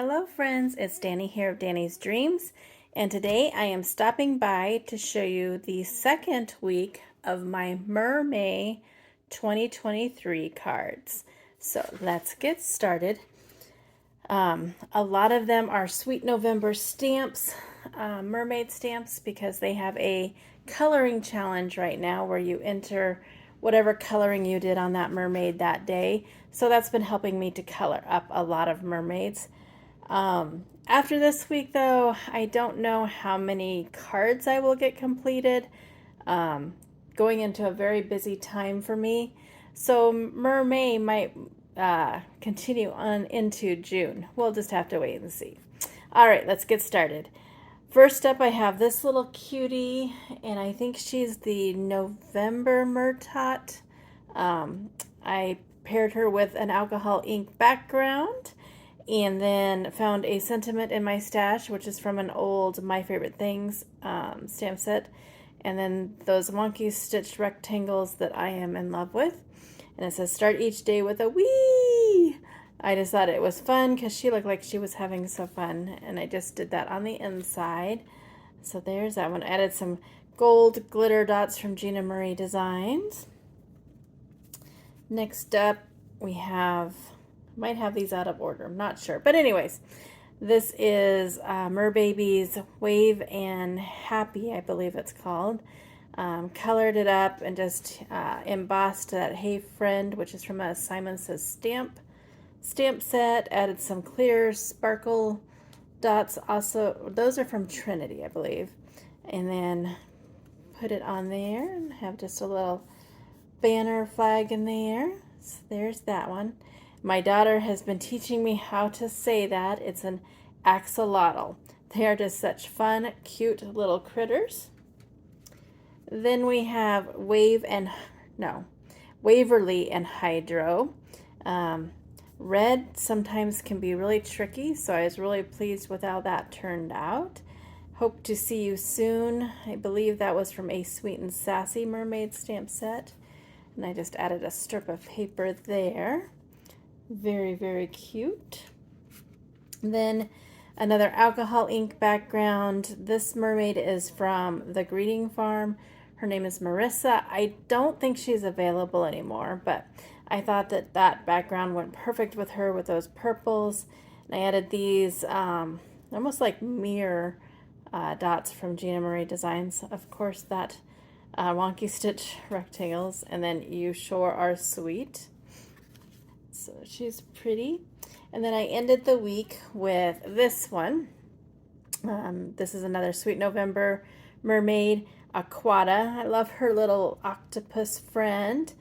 Hello friends, it's Danny here of Danny's Dreams, and today I am stopping by to show you the second week of my MerMay 2023 cards. So let's get started. A lot of them are Sweet November stamps, mermaid stamps, because they have a coloring challenge right now where you enter whatever coloring you did on that mermaid that day. So that's been helping me to color up a lot of mermaids. After this week, though, I don't know how many cards I will get completed. Going into a very busy time for me. So MerMay might continue on into June. We'll just have to wait and see. All right, let's get started. First up, I have this little cutie, and I think she's the November Murtot. I paired her with an alcohol ink background, and then found a sentiment in my stash, which is from an old My Favorite Things stamp set, and then those wonky stitched rectangles that I am in love with. And it says, start each day with a wee. I just thought it was fun because she looked like she was having so fun, and I just did that on the inside. So there's that one. Added some gold glitter dots from Gina Marie Designs. Next up, we have, might have these out of order, I'm not sure. But anyways, this is Merbaby's Wave and Happy, I believe it's called. Colored it up and just embossed that Hey Friend, which is from a Simon Says stamp set. Added some clear sparkle dots. Also, those are from Trinity, I believe. And then put it on there and have just a little banner flag in there. So there's that one. My daughter has been teaching me how to say that. It's an axolotl. They are just such fun, cute little critters. Then we have Waverly and Hydro. Red sometimes can be really tricky, so I was really pleased with how that turned out. Hope to see you soon. I believe that was from a Sweet and Sassy Mermaid stamp set. And I just added a strip of paper there. Very, very cute. Then another alcohol ink background. This mermaid is from the Greeting Farm. Her name is Marissa. I don't think she's available anymore, but I thought that that background went perfect with her with those purples. And I added these almost like mirror dots from Gina Marie Designs. Of course, that wonky stitch rectangles. And then You Sure Are Sweet. So she's pretty. And then I ended the week with this one. This is another Sweet November mermaid, Aquata. I love her little octopus friend.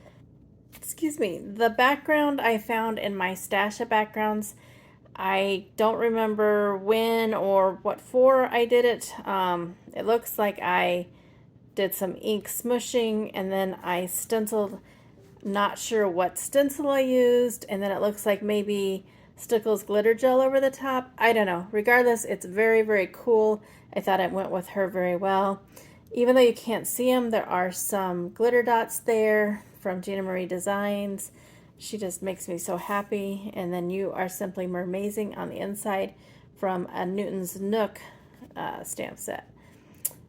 Excuse me. The background I found in my stash of backgrounds. I don't remember when or what for I did it. It looks like I did some ink smushing and then I stenciled. Not sure what stencil I used, and then it looks like maybe Stickles glitter gel over the top. I don't know. Regardless, it's very, very cool. I thought it went with her very well. Even though you can't see them, there are some glitter dots there from Gina Marie Designs. She just makes me so happy. And then You Are Simply Mermazing on the inside from a Newton's Nook stamp set.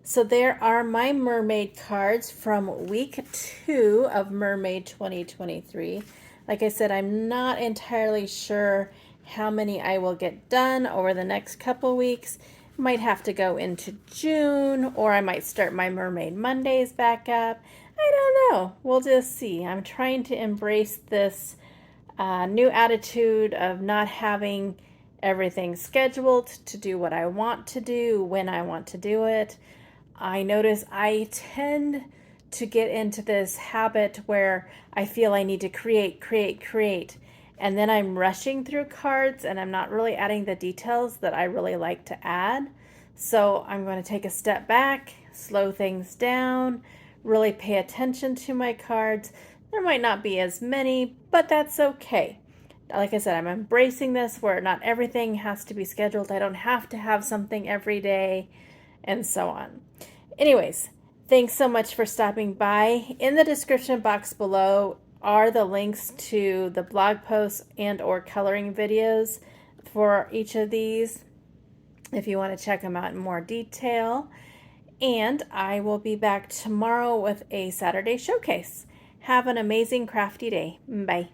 So there are my mermaid cards from week 2 of MerMay 2023. Like I said, I'm not entirely sure how many I will get done over the next couple weeks. Might have to go into June, or I might start my Mermaid Mondays back up. I don't know. We'll just see. I'm trying to embrace this new attitude of not having everything scheduled to do what I want to do when I want to do it. I notice I tend to get into this habit where I feel I need to create, and then I'm rushing through cards and I'm not really adding the details that I really like to add. So I'm going to take a step back, slow things down, really pay attention to my cards. There might not be as many, but that's okay. Like I said, I'm embracing this where not everything has to be scheduled. I don't have to have something every day, and so on. Anyways, thanks so much for stopping by. In the description box below are the links to the blog posts and or coloring videos for each of these if you want to check them out in more detail. And I will be back tomorrow with a Saturday showcase. Have an amazing crafty day. Bye.